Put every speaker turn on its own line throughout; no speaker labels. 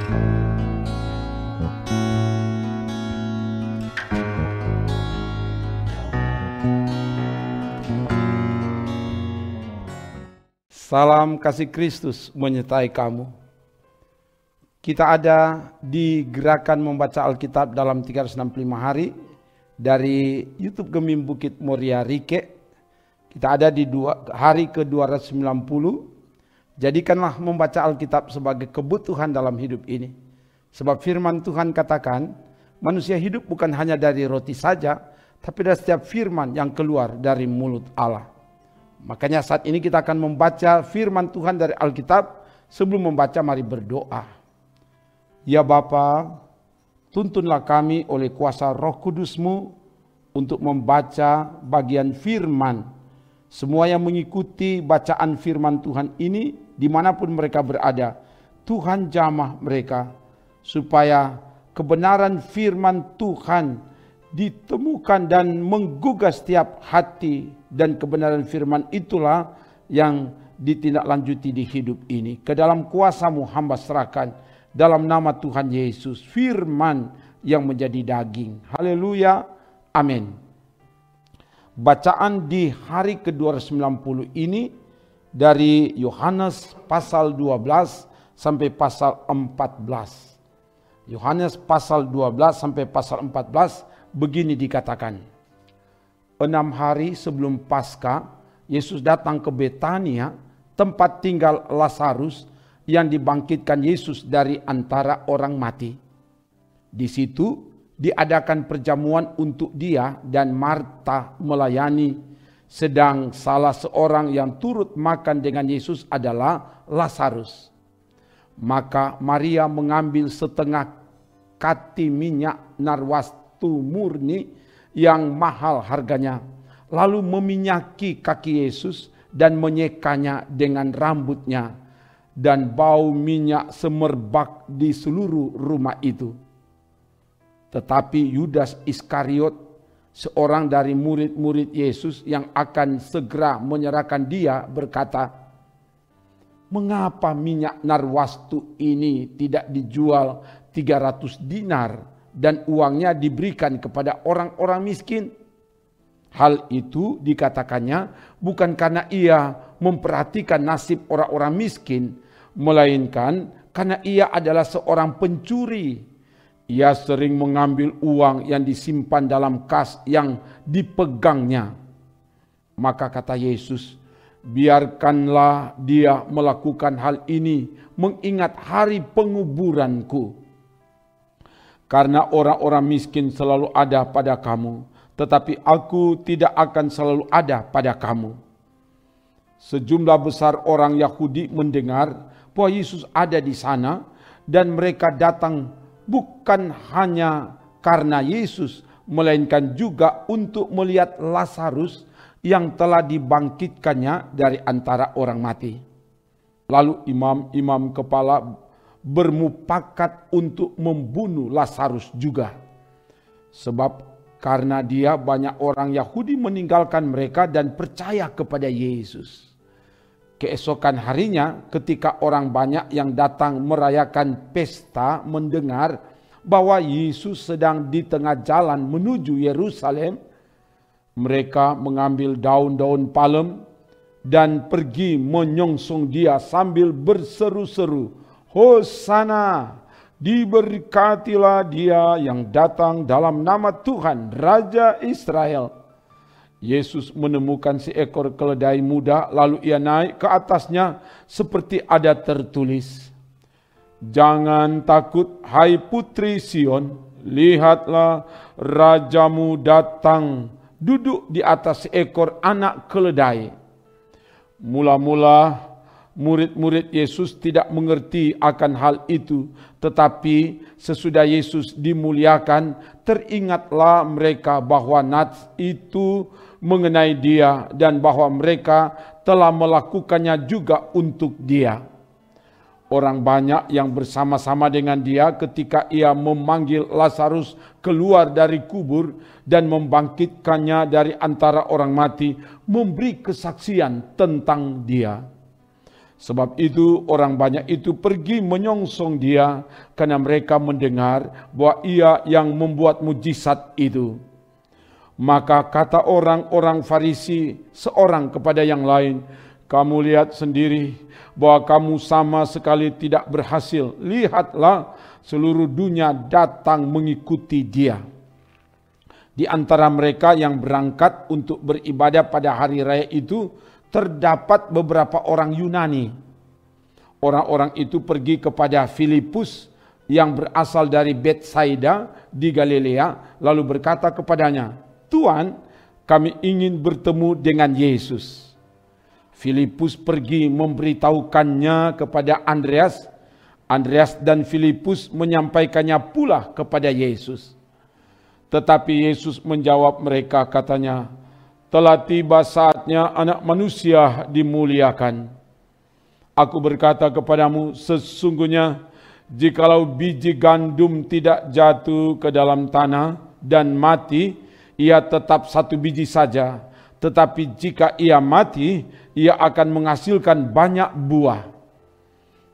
Salam kasih Kristus menyertai kamu. Kita ada di gerakan membaca Alkitab dalam 365 hari dari YouTube Gemim Bukit Moria Rike. Kita ada di hari ke-290. Jadikanlah membaca Alkitab sebagai kebutuhan dalam hidup ini. Sebab firman Tuhan katakan, manusia hidup bukan hanya dari roti saja, tapi dari setiap firman yang keluar dari mulut Allah. Makanya saat ini kita akan membaca firman Tuhan dari Alkitab. Sebelum membaca mari berdoa. Ya Bapa, tuntunlah kami oleh kuasa Roh Kudus-Mu untuk membaca bagian firman. Semua yang mengikuti bacaan firman Tuhan ini dimanapun mereka berada, Tuhan jamah mereka supaya kebenaran firman Tuhan ditemukan dan menggugah setiap hati, dan kebenaran firman itulah yang ditindaklanjuti di hidup ini. Ke dalam kuasa-Mu hamba serahkan dalam nama Tuhan Yesus, firman yang menjadi daging. Haleluya, amin. Bacaan di hari ke-290 ini dari Yohanes pasal 12 sampai pasal 14. Yohanes pasal 12 sampai pasal 14 begini dikatakan. 6 hari sebelum Paskah, Yesus datang ke Betania, tempat tinggal Lazarus yang dibangkitkan Yesus dari antara orang mati. Di situ diadakan perjamuan untuk dia dan Marta melayani, sedang salah seorang yang turut makan dengan Yesus adalah Lazarus. Maka Maria mengambil setengah kati minyak narwastu murni yang mahal harganya, lalu meminyaki kaki Yesus dan menyekanya dengan rambutnya, dan bau minyak semerbak di seluruh rumah itu. Tetapi Yudas Iskariot, seorang dari murid-murid Yesus yang akan segera menyerahkan dia, berkata, "Mengapa minyak narwastu ini tidak dijual 300 dinar dan uangnya diberikan kepada orang-orang miskin?" Hal itu dikatakannya bukan karena ia memperhatikan nasib orang-orang miskin, melainkan karena ia adalah seorang pencuri. Ia sering mengambil uang yang disimpan dalam kas yang dipegangnya. Maka kata Yesus, "Biarkanlah dia melakukan hal ini mengingat hari penguburanku. Karena orang-orang miskin selalu ada pada kamu, tetapi aku tidak akan selalu ada pada kamu." Sejumlah besar orang Yahudi mendengar bahwa Yesus ada di sana, dan mereka datang bukan hanya karena Yesus, melainkan juga untuk melihat Lazarus yang telah dibangkitkannya dari antara orang mati. Lalu imam-imam kepala bermufakat untuk membunuh Lazarus juga. Sebab karena dia banyak orang Yahudi meninggalkan mereka dan percaya kepada Yesus. Keesokan harinya ketika orang banyak yang datang merayakan pesta mendengar bahwa Yesus sedang di tengah jalan menuju Yerusalem, mereka mengambil daun-daun palem dan pergi menyongsong dia sambil berseru-seru, "Hosana, diberkatilah dia yang datang dalam nama Tuhan, Raja Israel." Yesus menemukan seekor keledai muda, lalu ia naik ke atasnya seperti ada tertulis, "Jangan takut, hai putri Sion, lihatlah rajamu datang, duduk di atas seekor anak keledai." Mula-mula murid-murid Yesus tidak mengerti akan hal itu, tetapi sesudah Yesus dimuliakan, teringatlah mereka bahwa nats itu mengenai dia dan bahwa mereka telah melakukannya juga untuk dia. Orang banyak yang bersama-sama dengan dia ketika ia memanggil Lazarus keluar dari kubur dan membangkitkannya dari antara orang mati, memberi kesaksian tentang dia. Sebab itu orang banyak itu pergi menyongsong dia karena mereka mendengar bahwa ia yang membuat mujizat itu. Maka kata orang-orang Farisi seorang kepada yang lain, "Kamu lihat sendiri bahwa kamu sama sekali tidak berhasil. Lihatlah, seluruh dunia datang mengikuti dia." Di antara mereka yang berangkat untuk beribadah pada hari raya itu, terdapat beberapa orang Yunani. Orang-orang itu pergi kepada Filipus yang berasal dari Betsaida di Galilea, lalu berkata kepadanya, "Tuan, kami ingin bertemu dengan Yesus." Filipus pergi memberitahukannya kepada Andreas. Andreas dan Filipus menyampaikannya pula kepada Yesus. Tetapi Yesus menjawab mereka, katanya, "Telah tiba saatnya Anak Manusia dimuliakan. Aku berkata kepadamu, sesungguhnya jikalau biji gandum tidak jatuh ke dalam tanah dan mati, ia tetap satu biji saja. Tetapi jika ia mati, ia akan menghasilkan banyak buah.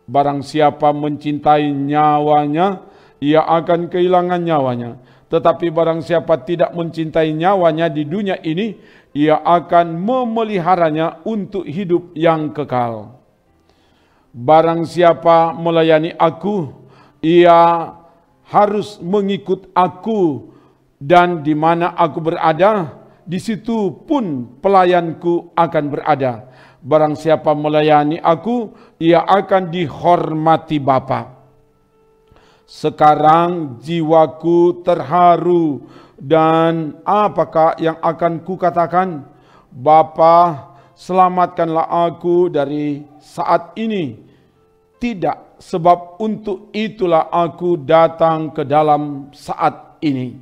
Barang siapa mencintai nyawanya, ia akan kehilangan nyawanya. Tetapi barang siapa tidak mencintai nyawanya di dunia ini, ia akan memeliharanya untuk hidup yang kekal. Barang siapa melayani aku, ia harus mengikut aku, dan di mana aku berada, di situ pun pelayanku akan berada. Barang siapa melayani aku, ia akan dihormati Bapa. Sekarang jiwaku terharu, dan apakah yang akan kukatakan? Bapa, selamatkanlah aku dari saat ini. Tidak, sebab untuk itulah aku datang ke dalam saat ini.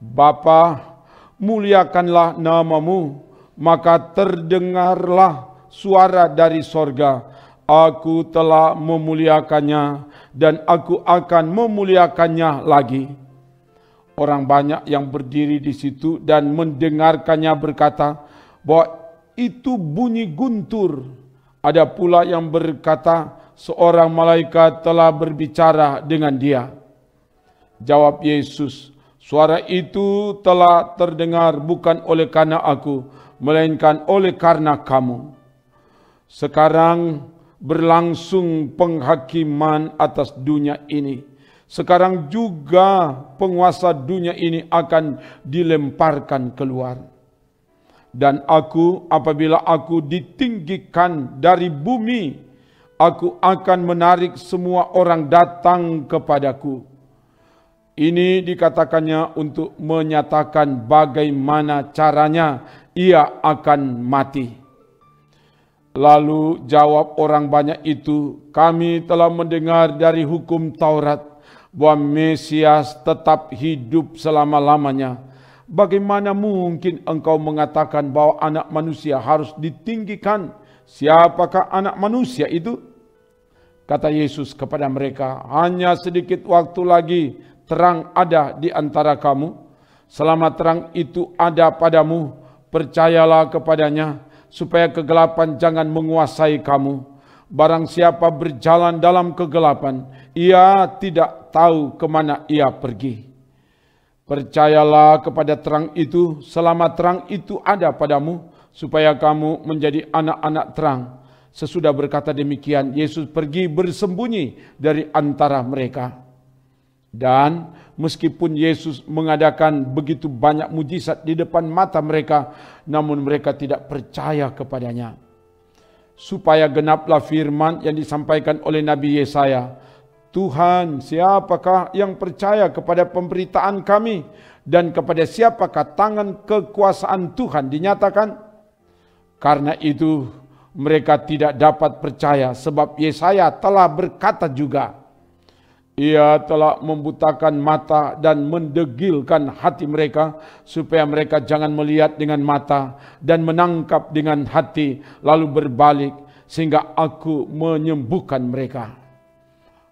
Bapa, muliakanlah namamu. Maka terdengarlah suara dari sorga, "Aku telah memuliakannya, dan aku akan memuliakannya lagi." Orang banyak yang berdiri di situ dan mendengarkannya berkata bahwa itu bunyi guntur. Ada pula yang berkata, "Seorang malaikat telah berbicara dengan dia." Jawab Yesus, "Suara itu telah terdengar bukan oleh karena aku, melainkan oleh karena kamu. Sekarang berlangsung penghakiman atas dunia ini. Sekarang juga penguasa dunia ini akan dilemparkan keluar. Dan aku, apabila aku ditinggikan dari bumi, aku akan menarik semua orang datang kepadaku." Ini dikatakannya untuk menyatakan bagaimana caranya ia akan mati. Lalu jawab orang banyak itu, "Kami telah mendengar dari hukum Taurat bahwa Mesias tetap hidup selama-lamanya. Bagaimana mungkin engkau mengatakan bahwa Anak Manusia harus ditinggikan? Siapakah Anak Manusia itu?" Kata Yesus kepada mereka, "Hanya sedikit waktu lagi terang ada di antara kamu. Selama terang itu ada padamu, percayalah kepadanya, supaya kegelapan jangan menguasai kamu. Barang siapa berjalan dalam kegelapan, ia tidak tahu kemana ia pergi. Percayalah kepada terang itu, selama terang itu ada padamu, supaya kamu menjadi anak-anak terang." Sesudah berkata demikian, Yesus pergi bersembunyi dari antara mereka. Dan meskipun Yesus mengadakan begitu banyak mujizat di depan mata mereka, namun mereka tidak percaya kepadanya. Supaya genaplah firman yang disampaikan oleh Nabi Yesaya, "Tuhan, siapakah yang percaya kepada pemberitaan kami, dan kepada siapakah tangan kekuasaan Tuhan dinyatakan?" Karena itu mereka tidak dapat percaya, sebab Yesaya telah berkata juga, "Ia telah membutakan mata dan mendegilkan hati mereka, supaya mereka jangan melihat dengan mata dan menangkap dengan hati, lalu berbalik, sehingga aku menyembuhkan mereka."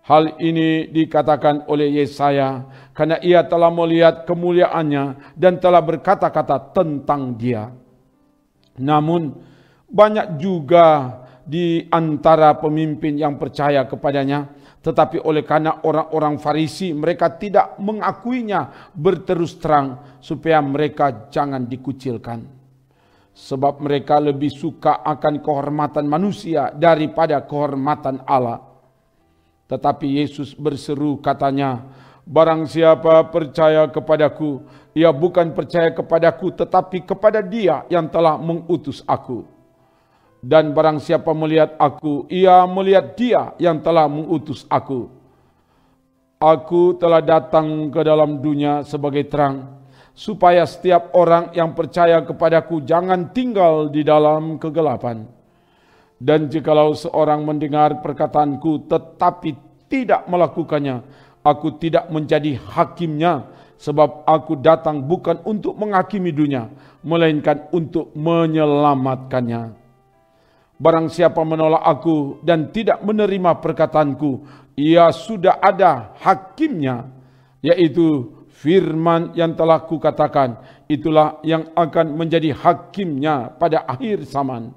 Hal ini dikatakan oleh Yesaya, karena ia telah melihat kemuliaannya dan telah berkata-kata tentang dia. Namun banyak juga di antara pemimpin yang percaya kepadanya. Tetapi oleh karena orang-orang Farisi, mereka tidak mengakuinya berterus terang supaya mereka jangan dikucilkan. Sebab mereka lebih suka akan kehormatan manusia daripada kehormatan Allah. Tetapi Yesus berseru katanya, barang siapa percaya kepadaku, ia bukan percaya kepadaku tetapi kepada Dia yang telah mengutus aku. Dan barang siapa melihat aku, ia melihat Dia yang telah mengutus aku. Aku telah datang ke dalam dunia sebagai terang, supaya setiap orang yang percaya kepadaku jangan tinggal di dalam kegelapan. Dan jikalau seorang mendengar perkataanku tetapi tidak melakukannya, aku tidak menjadi hakimnya, sebab aku datang bukan untuk menghakimi dunia, melainkan untuk menyelamatkannya. Barang siapa menolak aku dan tidak menerima perkataanku, ia sudah ada hakimnya, yaitu firman yang telah kukatakan, itulah yang akan menjadi hakimnya pada akhir zaman.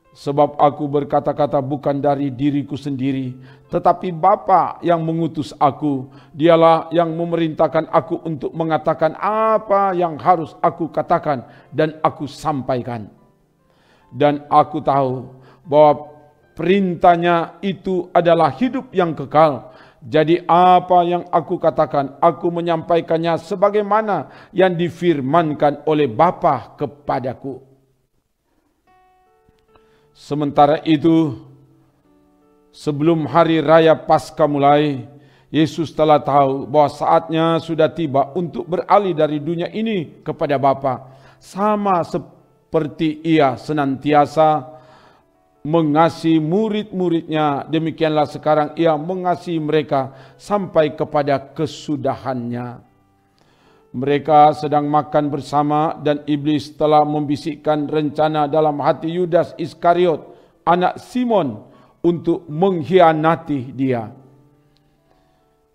Sebab aku berkata-kata bukan dari diriku sendiri, tetapi Bapa yang mengutus aku, Dialah yang memerintahkan aku untuk mengatakan apa yang harus aku katakan dan aku sampaikan. Dan aku tahu bahwa perintahnya itu adalah hidup yang kekal. Jadi apa yang aku katakan, aku menyampaikannya sebagaimana yang difirmankan oleh Bapa kepadaku. Sementara itu, sebelum hari raya Paskah mulai, Yesus telah tahu bahwa saatnya sudah tiba untuk beralih dari dunia ini kepada Bapa. Sama seperti Ia senantiasa mengasihi murid-muridnya, demikianlah sekarang Ia mengasihi mereka sampai kepada kesudahannya. Mereka sedang makan bersama dan iblis telah membisikkan rencana dalam hati Yudas Iskariot, anak Simon, untuk mengkhianati Dia.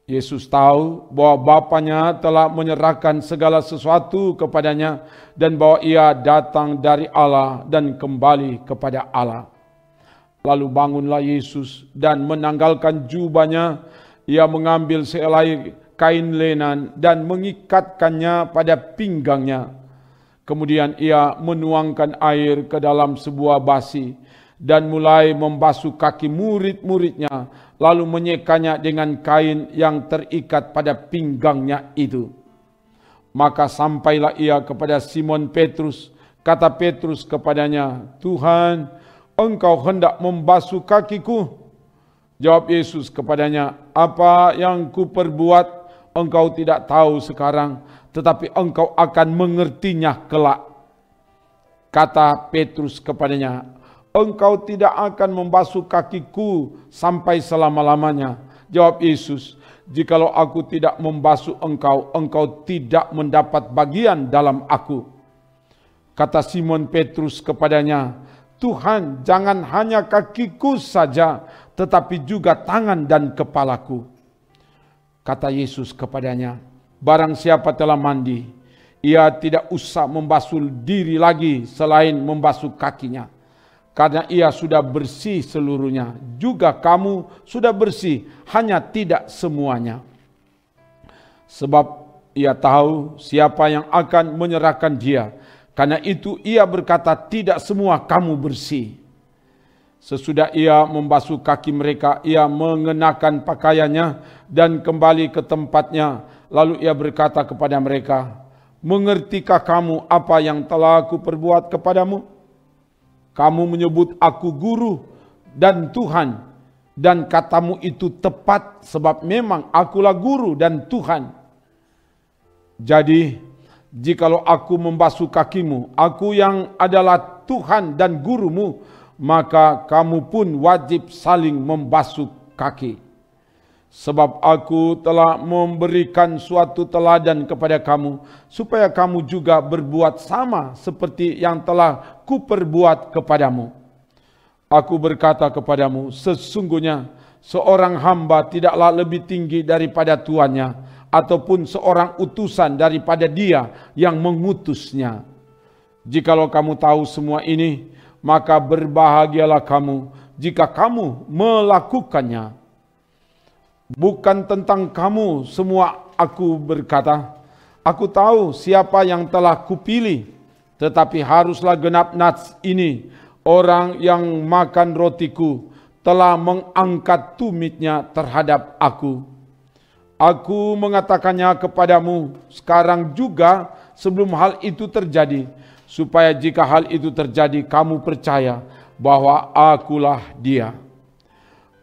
Yesus tahu bahwa Bapanya telah menyerahkan segala sesuatu kepadanya dan bahwa Ia datang dari Allah dan kembali kepada Allah. Lalu bangunlah Yesus dan menanggalkan jubahnya. Ia mengambil sehelai kain lenan dan mengikatkannya pada pinggangnya. Kemudian Ia menuangkan air ke dalam sebuah basi dan mulai membasuh kaki murid-muridnya, lalu menyekanya dengan kain yang terikat pada pinggangnya itu. Maka sampailah Ia kepada Simon Petrus. Kata Petrus kepadanya, Tuhan, Engkau hendak membasuh kakiku? Jawab Yesus kepadanya, apa yang kuperbuat engkau tidak tahu sekarang, tetapi engkau akan mengertinya kelak. Kata Petrus kepadanya, engkau tidak akan membasuh kakiku sampai selama-lamanya. Jawab Yesus, jikalau aku tidak membasuh engkau, engkau tidak mendapat bagian dalam aku. Kata Simon Petrus kepadanya, Tuhan, jangan hanya kakiku saja, tetapi juga tangan dan kepalaku. Kata Yesus kepadanya, barang siapa telah mandi, ia tidak usah membasuh diri lagi selain membasuh kakinya. Karena ia sudah bersih seluruhnya. Juga kamu sudah bersih, hanya tidak semuanya. Sebab ia tahu siapa yang akan menyerahkan dia. Karena itu ia berkata, tidak semua kamu bersih. Sesudah ia membasuh kaki mereka, ia mengenakan pakaiannya dan kembali ke tempatnya. Lalu ia berkata kepada mereka, mengertikah kamu apa yang telah aku perbuat kepadamu? Kamu menyebut aku guru dan Tuhan, dan katamu itu tepat, sebab memang akulah guru dan Tuhan. Jadi, jikalau aku membasuh kakimu, aku yang adalah Tuhan dan gurumu, maka kamu pun wajib saling membasuh kaki. Sebab aku telah memberikan suatu teladan kepada kamu, supaya kamu juga berbuat sama seperti yang telah kuperbuat kepadamu. Aku berkata kepadamu, sesungguhnya seorang hamba tidaklah lebih tinggi daripada tuannya, ataupun seorang utusan daripada dia yang mengutusnya. Jikalau kamu tahu semua ini, maka berbahagialah kamu jika kamu melakukannya. Bukan tentang kamu semua aku berkata, aku tahu siapa yang telah kupilih, tetapi haruslah genap nats ini, orang yang makan rotiku telah mengangkat tumitnya terhadap aku. Aku mengatakannya kepadamu sekarang juga sebelum hal itu terjadi, supaya jika hal itu terjadi kamu percaya bahwa akulah Dia.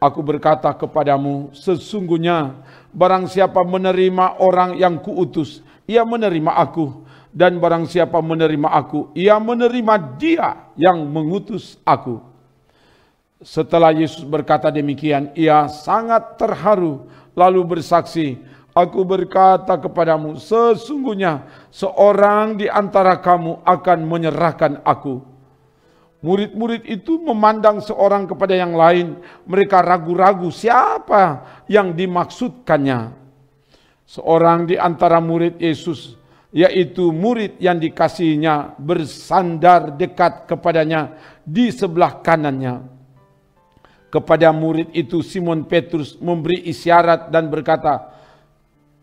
Aku berkata kepadamu, sesungguhnya barang siapa menerima orang yang kuutus, ia menerima aku. Dan barang siapa menerima aku, ia menerima Dia yang mengutus aku. Setelah Yesus berkata demikian, ia sangat terharu, lalu bersaksi, aku berkata kepadamu, sesungguhnya seorang di antara kamu akan menyerahkan aku. Murid-murid itu memandang seorang kepada yang lain. Mereka ragu-ragu siapa yang dimaksudkannya. Seorang di antara murid Yesus, yaitu murid yang dikasihinya, bersandar dekat kepadanya di sebelah kanannya. Kepada murid itu Simon Petrus memberi isyarat dan berkata,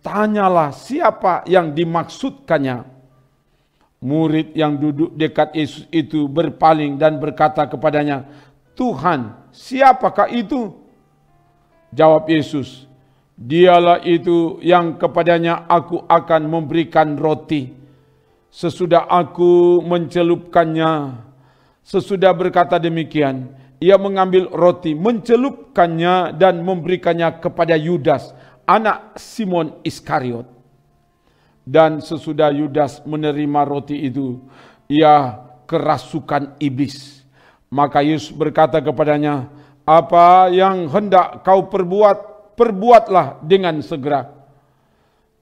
tanyalah siapa yang dimaksudkannya. Murid yang duduk dekat Yesus itu berpaling dan berkata kepadanya, Tuhan, siapakah itu? Jawab Yesus, dialah itu yang kepadanya aku akan memberikan roti. Sesudah aku mencelupkannya. Sesudah berkata demikian, ia mengambil roti, mencelupkannya dan memberikannya kepada Yudas, anak Simon Iskariot. Dan sesudah Yudas menerima roti itu, ia kerasukan iblis. Maka Yesus berkata kepadanya, apa yang hendak kau perbuat, perbuatlah dengan segera.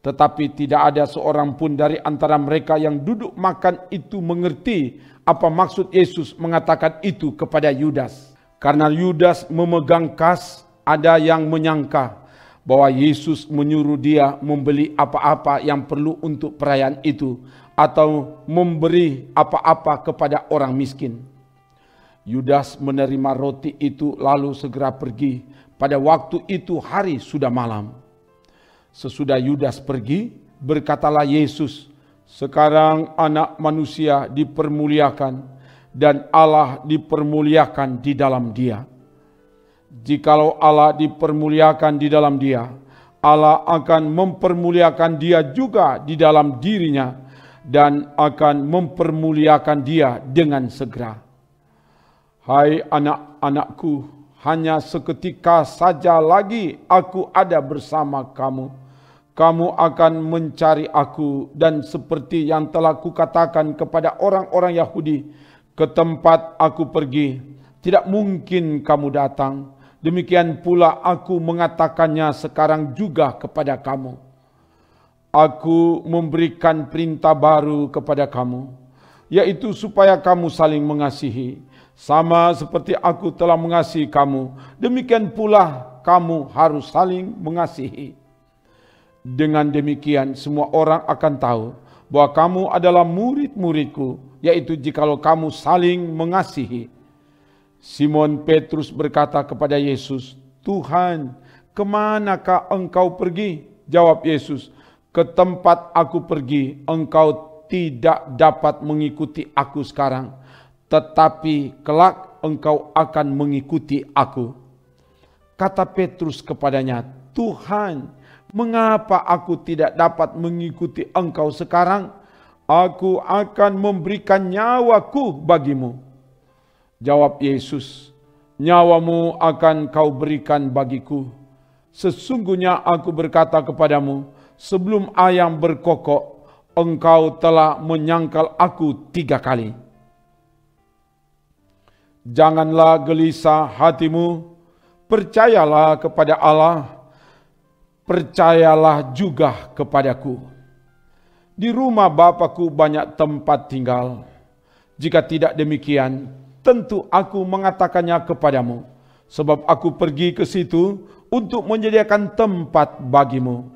Tetapi tidak ada seorang pun dari antara mereka yang duduk makan itu mengerti apa maksud Yesus mengatakan itu kepada Yudas. Karena Yudas memegang kas, ada yang menyangka bahwa Yesus menyuruh dia membeli apa-apa yang perlu untuk perayaan itu, atau memberi apa-apa kepada orang miskin. Yudas menerima roti itu lalu segera pergi. Pada waktu itu hari sudah malam. Sesudah Yudas pergi, berkatalah Yesus, sekarang anak manusia dipermuliakan dan Allah dipermuliakan di dalam Dia. Jikalau Allah dipermuliakan di dalam Dia, Allah akan mempermuliakan Dia juga di dalam dirinya dan akan mempermuliakan Dia dengan segera. Hai anak-anakku, hanya seketika saja lagi aku ada bersama kamu. Kamu akan mencari aku, dan seperti yang telah kukatakan kepada orang-orang Yahudi, ke tempat aku pergi, tidak mungkin kamu datang. Demikian pula aku mengatakannya sekarang juga kepada kamu. Aku memberikan perintah baru kepada kamu, yaitu supaya kamu saling mengasihi. Sama seperti aku telah mengasihi kamu, demikian pula kamu harus saling mengasihi. Dengan demikian semua orang akan tahu bahwa kamu adalah murid-muridku, yaitu jikalau kamu saling mengasihi. Simon Petrus berkata kepada Yesus, Tuhan, kemanakah engkau pergi? Jawab Yesus, ke tempat aku pergi, engkau tidak dapat mengikuti aku sekarang, tetapi kelak engkau akan mengikuti aku. Kata Petrus kepadanya, Tuhan, mengapa aku tidak dapat mengikuti engkau sekarang? Aku akan memberikan nyawaku bagimu. Jawab Yesus, nyawamu akan kau berikan bagiku. Sesungguhnya aku berkata kepadamu, sebelum ayam berkokok, engkau telah menyangkal aku 3 kali. Janganlah gelisah hatimu, percayalah kepada Allah, percayalah juga kepadaku. Di rumah Bapakku banyak tempat tinggal. Jika tidak demikian, tentu aku mengatakannya kepadamu, sebab aku pergi ke situ untuk menyediakan tempat bagimu.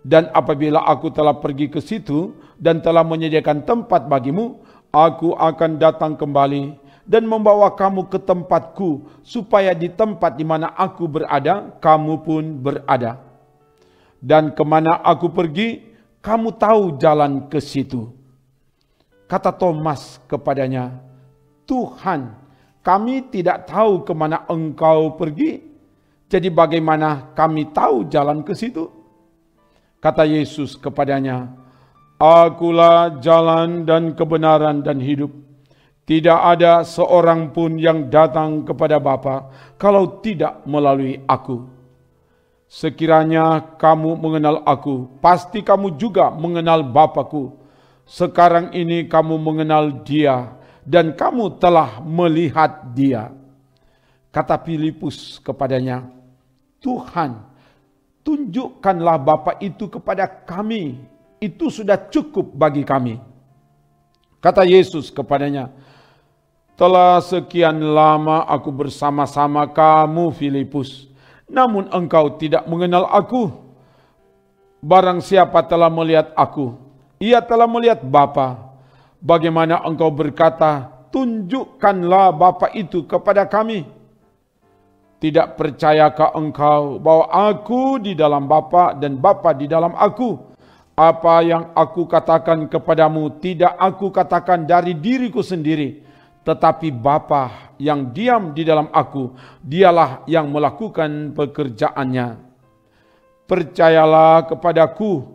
Dan apabila aku telah pergi ke situ dan telah menyediakan tempat bagimu, aku akan datang kembali dan membawa kamu ke tempatku, supaya di tempat di mana aku berada, kamu pun berada. Dan kemana aku pergi, kamu tahu jalan ke situ. Kata Thomas kepadanya, Tuhan, kami tidak tahu kemana engkau pergi, jadi bagaimana kami tahu jalan ke situ? Kata Yesus kepadanya, Akulah jalan dan kebenaran dan hidup. Tidak ada seorang pun yang datang kepada Bapa kalau tidak melalui aku. Sekiranya kamu mengenal aku, pasti kamu juga mengenal Bapa-Ku. Sekarang ini kamu mengenal Dia, dan kamu telah melihat Dia. Kata Filipus kepadanya, Tuhan, tunjukkanlah Bapa itu kepada kami. Itu sudah cukup bagi kami. Kata Yesus kepadanya, telah sekian lama aku bersama-sama kamu, Filipus, namun engkau tidak mengenal aku. Barang siapa telah melihat aku, ia telah melihat Bapa. Bagaimana engkau berkata, tunjukkanlah Bapa itu kepada kami? Tidak percayakah engkau bahwa aku di dalam Bapa dan Bapa di dalam aku? Apa yang aku katakan kepadamu tidak aku katakan dari diriku sendiri, tetapi Bapa yang diam di dalam aku, dialah yang melakukan pekerjaannya. Percayalah kepadaku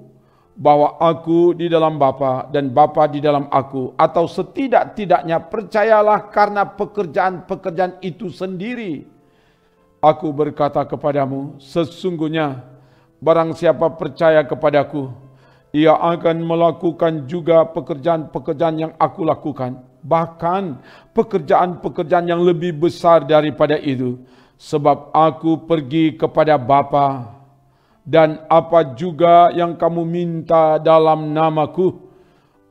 bahwa aku di dalam Bapa dan Bapa di dalam aku, atau setidak-tidaknya percayalah karena pekerjaan-pekerjaan itu sendiri. Aku berkata kepadamu, sesungguhnya barang siapa percaya kepadaku, ia akan melakukan juga pekerjaan-pekerjaan yang aku lakukan. Bahkan pekerjaan-pekerjaan yang lebih besar daripada itu. Sebab aku pergi kepada Bapa, dan apa juga yang kamu minta dalam namaku,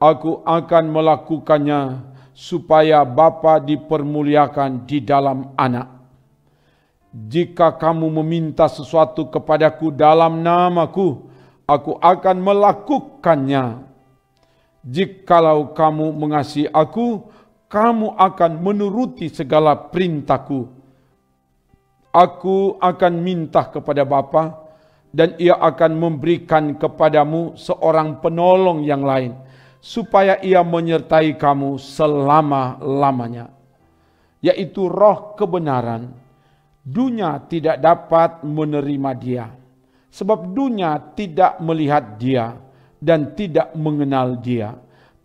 aku akan melakukannya, supaya Bapa dipermuliakan di dalam Anak. Jika kamu meminta sesuatu kepadaku dalam namaku, aku akan melakukannya. Jikalau kamu mengasihi aku, kamu akan menuruti segala perintahku. Aku akan minta kepada Bapa, dan ia akan memberikan kepadamu seorang penolong yang lain, supaya ia menyertai kamu selama-lamanya, yaitu Roh kebenaran. Dunia tidak dapat menerima Dia, sebab dunia tidak melihat Dia dan tidak mengenal Dia.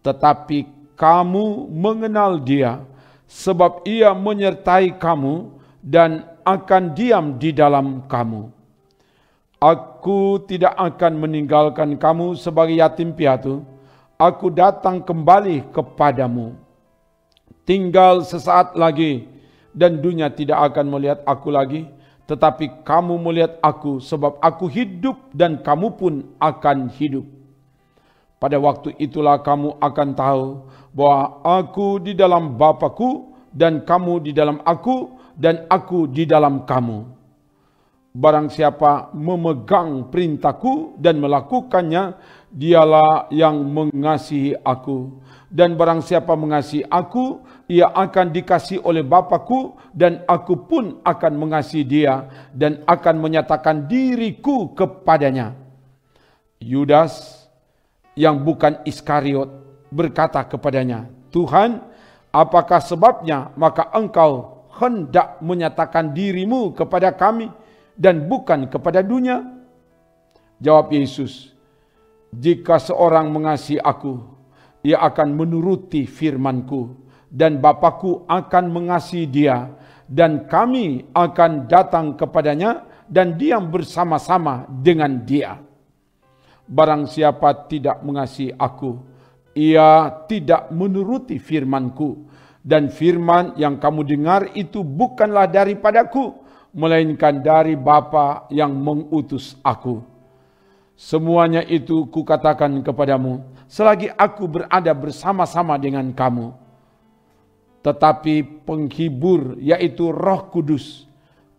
Tetapi kamu mengenal Dia, sebab Ia menyertai kamu dan akan diam di dalam kamu. Aku tidak akan meninggalkan kamu sebagai yatim piatu. Aku datang kembali kepadamu. Tinggal sesaat lagi, dan dunia tidak akan melihat aku lagi, tetapi kamu melihat aku, sebab aku hidup dan kamu pun akan hidup. Pada waktu itulah kamu akan tahu bahwa aku di dalam Bapa-Ku, dan kamu di dalam aku, dan aku di dalam kamu. Barang siapa memegang perintahku dan melakukannya, dialah yang mengasihi aku. Dan barang siapa mengasihi aku, ia akan dikasihi oleh Bapa-Ku, dan aku pun akan mengasihi dia dan akan menyatakan diriku kepadanya. Yudas yang bukan Iskariot berkata kepadanya, Tuhan, apakah sebabnya maka engkau hendak menyatakan dirimu kepada kami dan bukan kepada dunia? Jawab Yesus, jika seorang mengasihi aku, ia akan menuruti firman-Ku, dan Bapa-Ku akan mengasihi dia, dan kami akan datang kepadanya dan diam bersama-sama dengan dia. Barang siapa tidak mengasihi aku, ia tidak menuruti firman-Ku, dan firman yang kamu dengar itu bukanlah daripadaku, melainkan dari Bapa yang mengutus aku. Semuanya itu kukatakan kepadamu selagi aku berada bersama-sama dengan kamu. Tetapi penghibur, yaitu Roh Kudus,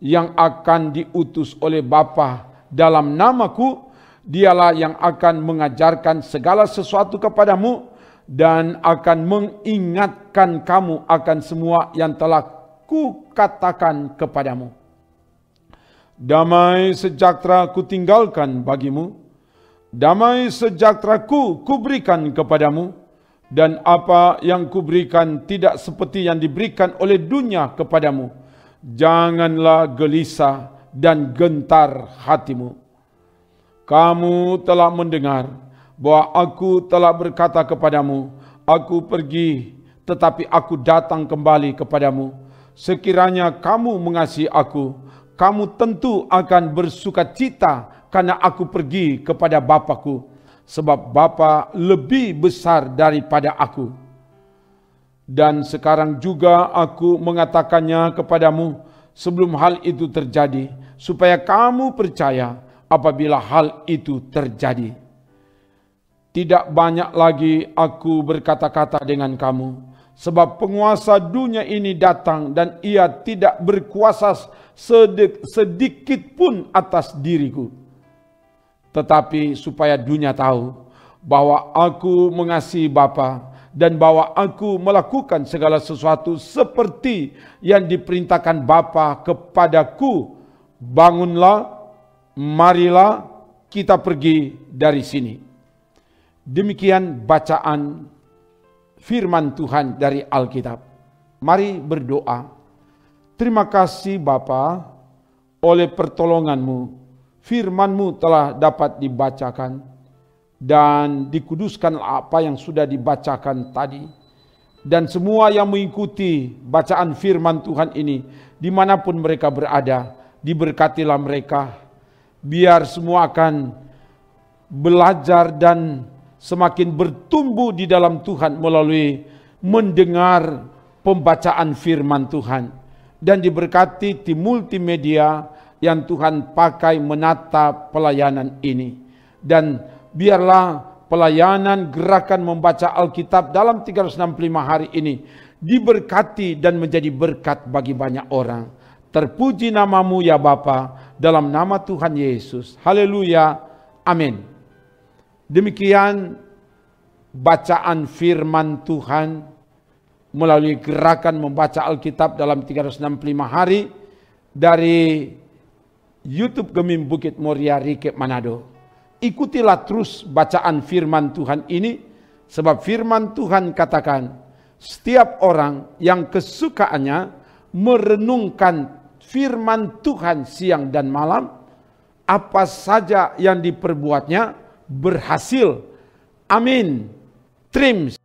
yang akan diutus oleh Bapa dalam namaku, dialah yang akan mengajarkan segala sesuatu kepadamu dan akan mengingatkan kamu akan semua yang telah kukatakan kepadamu. Damai sejahtera kutinggalkan bagimu, damai sejahteraku kuberikan kepadamu, dan apa yang kuberikan tidak seperti yang diberikan oleh dunia kepadamu. Janganlah gelisah dan gentar hatimu. Kamu telah mendengar bahwa aku telah berkata kepadamu, aku pergi, tetapi aku datang kembali kepadamu. Sekiranya kamu mengasihi aku, kamu tentu akan bersukacita karena aku pergi kepada Bapa-Ku, sebab Bapa lebih besar daripada aku. Dan sekarang juga aku mengatakannya kepadamu sebelum hal itu terjadi, supaya kamu percaya apabila hal itu terjadi. Tidak banyak lagi aku berkata-kata dengan kamu, sebab penguasa dunia ini datang dan ia tidak berkuasa sedikit pun atas diriku. Tetapi supaya dunia tahu bahwa aku mengasihi Bapa dan bahwa aku melakukan segala sesuatu seperti yang diperintahkan Bapa kepadaku. Bangunlah, marilah kita pergi dari sini. Demikian bacaan firman Tuhan dari Alkitab. Mari berdoa. Terima kasih Bapa, oleh pertolonganmu, firman-Mu telah dapat dibacakan dan dikuduskan apa yang sudah dibacakan tadi. Dan semua yang mengikuti bacaan firman Tuhan ini, dimanapun mereka berada, diberkatilah mereka. Biar semua akan belajar dan semakin bertumbuh di dalam Tuhan melalui mendengar pembacaan firman Tuhan. Dan diberkati di multimedia yang Tuhan pakai menata pelayanan ini. Dan biarlah pelayanan gerakan membaca Alkitab dalam 365 hari ini diberkati dan menjadi berkat bagi banyak orang. Terpuji namamu ya Bapa, dalam nama Tuhan Yesus. Haleluya. Amin. Demikian bacaan firman Tuhan melalui gerakan membaca Alkitab dalam 365 hari dari YouTube Gemim Bukit Moria Rikep Manado. Ikutilah terus bacaan firman Tuhan ini, sebab firman Tuhan katakan, setiap orang yang kesukaannya merenungkan firman Tuhan siang dan malam, apa saja yang diperbuatnya berhasil. Amin. Trims.